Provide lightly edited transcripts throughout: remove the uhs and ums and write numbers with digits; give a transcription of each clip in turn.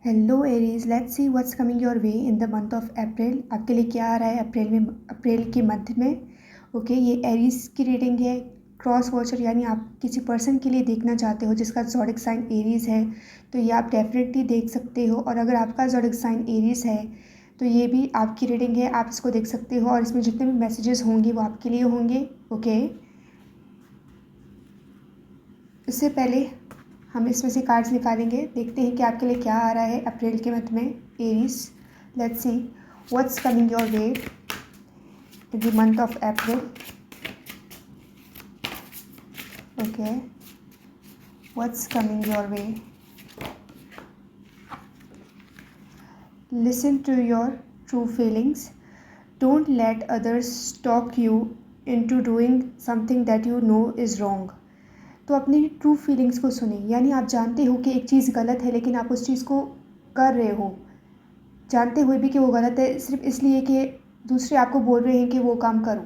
Hello Aries, let's see what's coming your way in the month of अप्रैल। आपके लिए क्या आ रहा है अप्रैल के मध्य में। ओके, ये एरीज की रीडिंग है। क्रॉस वॉचर यानी आप किसी पर्सन के लिए देखना चाहते हो जिसका ज़ोडिक साइन एरीज है, तो ये आप डेफिनेटली देख सकते हो। और अगर आपका ज़ोडिक साइन एरीज है तो ये भी आपकी रीडिंग है, आप इसको देख सकते हो। और इसमें जितने भी मैसेजेस होंगे वो आपके लिए होंगे। ओके, इससे पहले हम इसमें से कार्ड्स निकालेंगे, देखते हैं कि आपके लिए क्या आ रहा है अप्रैल के मंथ में Aries. Let's see what's coming your way in the month of April. Okay, what's coming your way. Listen to your true feelings, don't let others talk you into doing something that you know is wrong. तो अपनी true feelings को सुने, यानी आप जानते हो कि एक चीज़ गलत है लेकिन आप उस चीज़ को कर रहे हो जानते हुए भी कि वो गलत है, सिर्फ इसलिए कि दूसरे आपको बोल रहे हैं कि वो काम करो,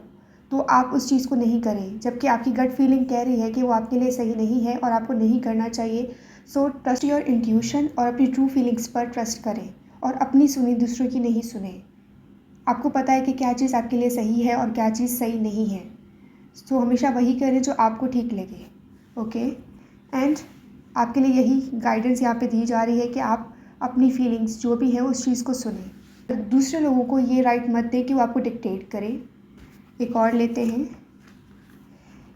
तो आप उस चीज़ को नहीं करें, जबकि आपकी गट फीलिंग कह रही है कि वो आपके लिए सही नहीं है और आपको नहीं करना चाहिए। सो ट्रस्ट योर इंट्यूशन और अपनी ट्रू फीलिंग्स पर ट्रस्ट करें और अपनी सुनी, दूसरों की नहीं सुने। आपको पता है कि क्या चीज़ आपके लिए सही है और क्या चीज़ सही नहीं है। सो हमेशा वही करें जो आपको ठीक लगे। ओके, एंड आपके लिए यही गाइडेंस यहाँ पे दी जा रही है कि आप अपनी फीलिंग्स जो भी है उस चीज़ को सुने। दूसरे लोगों को ये राइट मत दें कि वो आपको डिक्टेट करें। एक और लेते हैं,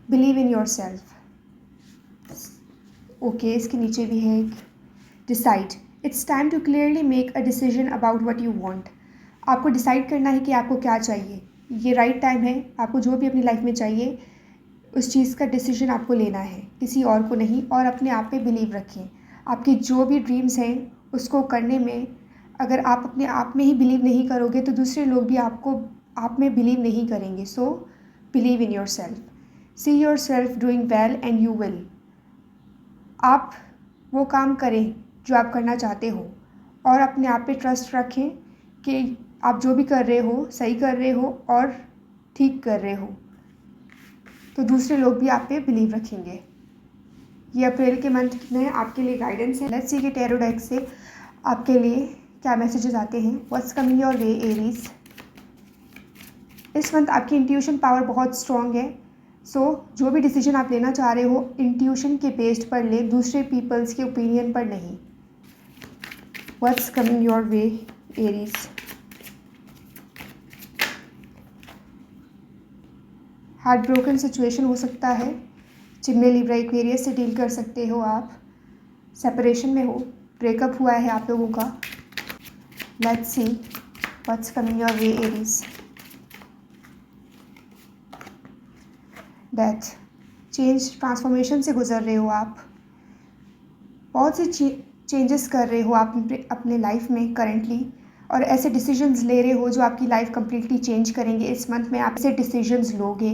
believe in yourself. Okay, इसके नीचे भी है decide, it's time to clearly make a decision about what you want. आपको डिसाइड करना है कि आपको क्या चाहिए। ये राइट टाइम है, आपको जो भी अपनी लाइफ में चाहिए उस चीज़ का डिसीजन आपको लेना है, किसी और को नहीं। और अपने आप पे बिलीव रखें। आपकी जो भी ड्रीम्स हैं उसको करने में अगर आप अपने आप में ही बिलीव नहीं करोगे तो दूसरे लोग भी आपको आप में बिलीव नहीं करेंगे। So believe in your self, see your self doing well and you will. आप वो काम करें जो आप करना चाहते हो और अपने आप पे ट्रस्ट रखें कि आप जो भी कर रहे हो सही कर रहे हो और ठीक कर रहे हो, तो दूसरे लोग भी आप पे बिलीव रखेंगे। ये अप्रैल के मंथ में आपके लिए गाइडेंस है। लेट्स सी कि टैरो डेक से आपके लिए क्या मैसेजेस आते हैं। What's coming your way Aries. इस मंथ आपकी इंट्यूशन पावर बहुत स्ट्रॉन्ग है। सो जो भी डिसीजन आप लेना चाह रहे हो इंट्यूशन के बेस्ड पर ले, दूसरे पीपल्स के ओपिनियन पर नहीं। What's coming your way Aries. Heart broken situation हो सकता है, चिमनी लिब्रा एक्वेरियस से डील कर सकते हो आप। सेपरेशन में हो, ब्रेकअप हुआ है आप लोगों का। Let's see what's coming your way Aries. Death, change transformation से गुजर रहे हो आप। बहुत सी चेंजेस कर रहे हो आप अपने लाइफ में करेंटली, और ऐसे डिसीजंस ले रहे हो जो आपकी लाइफ कम्प्लीटली चेंज करेंगे। इस मंथ में आप ऐसे डिसीजंस लोगे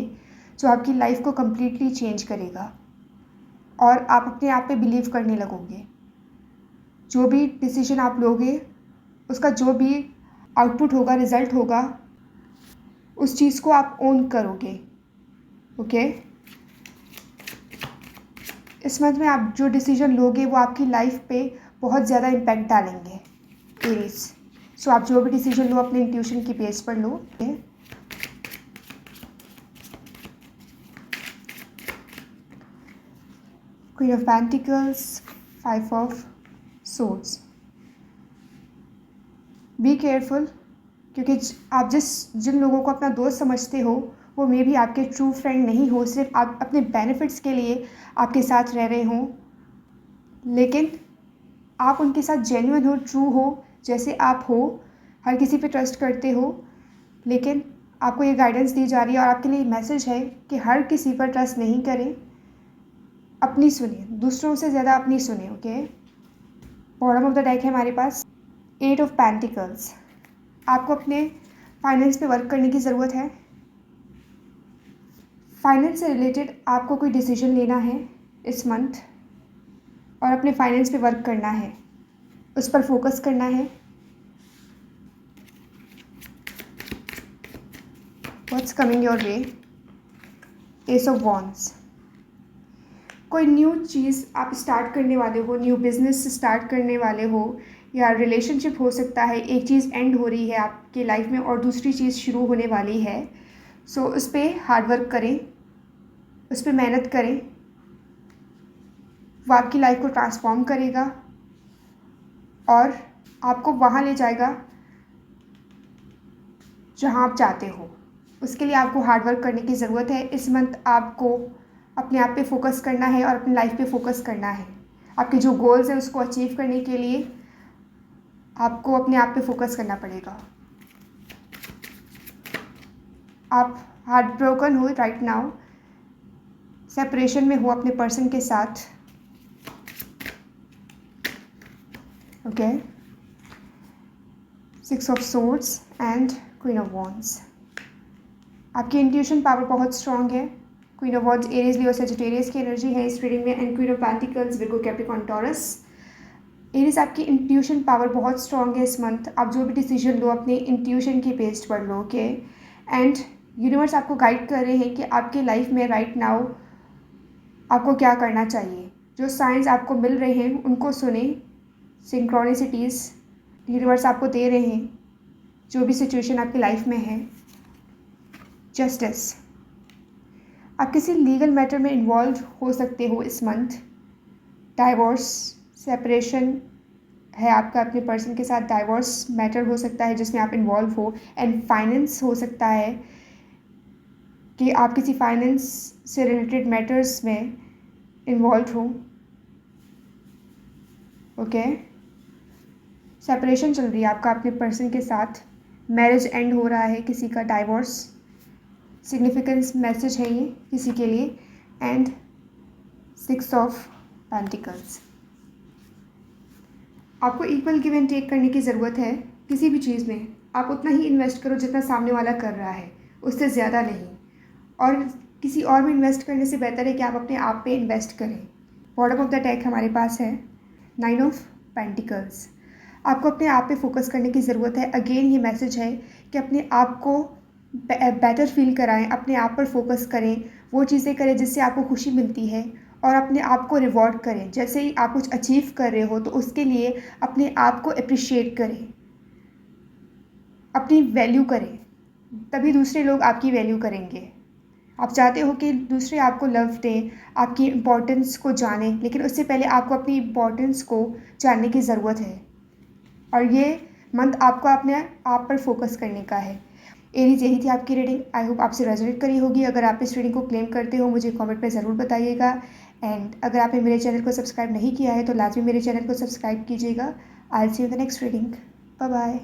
जो आपकी लाइफ को कम्प्लीटली चेंज करेगा और आप अपने आप पे बिलीव करने लगोगे। जो भी डिसीजन आप लोगे उसका जो भी आउटपुट होगा, रिज़ल्ट होगा, उस चीज़ को आप ओन करोगे। ओके, इस मंथ में आप जो डिसीजन लोगे वो आपकी लाइफ पे बहुत ज़्यादा इम्पैक्ट डालेंगे एरीज। सो आप जो भी डिसीजन लो अपने इंट्यूशन की बेस पर लो। Queen of pentacles, 5 of swords. Be careful, क्योंकि आप जिन लोगों को अपना दोस्त समझते हो वो मे भी आपके ट्रू फ्रेंड नहीं हो, सिर्फ आप अपने बेनिफिट्स के लिए आपके साथ रह रहे हों, लेकिन आप उनके साथ जेन्युइन हो, ट्रू हो, जैसे आप हो, हर किसी पे ट्रस्ट करते हो। लेकिन आपको ये गाइडेंस दी जा रही है और आपके लिए मैसेज है कि हर किसी पर ट्रस्ट नहीं करें, अपनी सुनिए, दूसरों से ज़्यादा अपनी सुनिए। Okay, bottom of the deck है हमारे पास 8 ऑफ पेंटिकल्स। आपको अपने फाइनेंस पे वर्क करने की ज़रूरत है। फाइनेंस से रिलेटेड आपको कोई डिसीजन लेना है इस मंथ और अपने फाइनेंस पे वर्क करना है, उस पर फोकस करना है। What's coming your way, S of wands. कोई न्यू चीज़ आप स्टार्ट करने वाले हो, न्यू बिज़नेस स्टार्ट करने वाले हो, या रिलेशनशिप हो सकता है, एक चीज़ एंड हो रही है आपकी लाइफ में और दूसरी चीज़ शुरू होने वाली है। सो उस पर हार्ड वर्क करें, उस पर मेहनत करें, वो आपकी लाइफ को ट्रांसफॉर्म करेगा और आपको वहाँ ले जाएगा जहाँ आप चाहते हो। उसके लिए आपको हार्ड वर्क करने की ज़रूरत है। इस मंथ आपको अपने आप पे फोकस करना है और अपनी लाइफ पे फोकस करना है। आपके जो गोल्स हैं उसको अचीव करने के लिए आपको अपने आप पे फोकस करना पड़ेगा। आप हार्ट ब्रोकन हो राइट नाउ, सेपरेशन में हो अपने पर्सन के साथ। Okay, 6 of swords and queen of wands. आपकी इंट्यूशन पावर बहुत स्ट्रॉन्ग है। Queen of wands Aries, Leo, Sagittarius की एनर्जी है इस रीडिंग में, and queen of pentacles Virgo, Capricorn, taurus. Aries, आपकी इंट्यूशन पावर बहुत स्ट्रॉन्ग है इस मंथ। आप जो भी डिसीजन लो अपने इंट्यूशन की बेस्ड पर लो। ओके, एंड यूनिवर्स आपको गाइड कर रहे हैं कि आपके लाइफ में राइट नाउ आपको क्या करना चाहिए। जो साइंस आपको मिल रहे हैं उनको सुने। सिंक्रोनिसिटीज़ यूनिवर्स आपको दे रहे हैं जो भी सिचुएशन आपकी लाइफ में है। जस्टिस, आप किसी लीगल मैटर में इन्वॉल्व हो सकते हो इस मंथ। डाइवोर्स, सेपरेशन है आपका अपने पर्सन के साथ, डाइवोर्स मैटर हो सकता है जिसमें आप इन्वॉल्व हो। एंड फाइनेंस हो सकता है कि आप किसी फाइनेंस से रिलेटेड मैटर्स में इन्वॉल्व हो। ओके, सेपरेशन चल रही है आपका अपने पर्सन के साथ, मैरिज एंड हो रहा है किसी का, डाइवोर्स सिग्निफिकेंस मैसेज है ये किसी के लिए। एंड 6 ऑफ पेंटिकल्स, आपको इक्वल गिव एंड टेक करने की ज़रूरत है किसी भी चीज़ में। आप उतना ही इन्वेस्ट करो जितना सामने वाला कर रहा है, उससे ज़्यादा नहीं। और किसी और में इन्वेस्ट करने से बेहतर है कि आप अपने आप पे इन्वेस्ट करें। बॉटम ऑफ द डेक हमारे पास है 9 ऑफ पेंटिकल्स। आपको अपने आप पे फोकस करने की ज़रूरत है। अगेन ये मैसेज है कि अपने आप को बेटर फील कराएं, अपने आप पर फोकस करें, वो चीज़ें करें जिससे आपको खुशी मिलती है, और अपने आप को रिवॉर्ड करें। जैसे ही आप कुछ अचीव कर रहे हो तो उसके लिए अपने आप को अप्रिशिएट करें, अपनी वैल्यू करें, तभी दूसरे लोग आपकी वैल्यू करेंगे। आप चाहते हो कि दूसरे आपको लव दें, आपकी इम्पोर्टेंस को जानें, लेकिन उससे पहले आपको अपनी इम्पोर्टेंस को जानने की ज़रूरत है। और ये मंथ आपको अपने आप पर फोकस करने का है। एरीज, यही थी आपकी रीडिंग। आई होप आपसे रेजोनेट करी होगी। अगर आप इस रीडिंग को क्लेम करते हो मुझे कमेंट में ज़रूर बताइएगा। एंड अगर आपने मेरे चैनल को सब्सक्राइब नहीं किया है तो लाजमी मेरे चैनल को सब्सक्राइब कीजिएगा। I will see you in the next reading. Bye bye.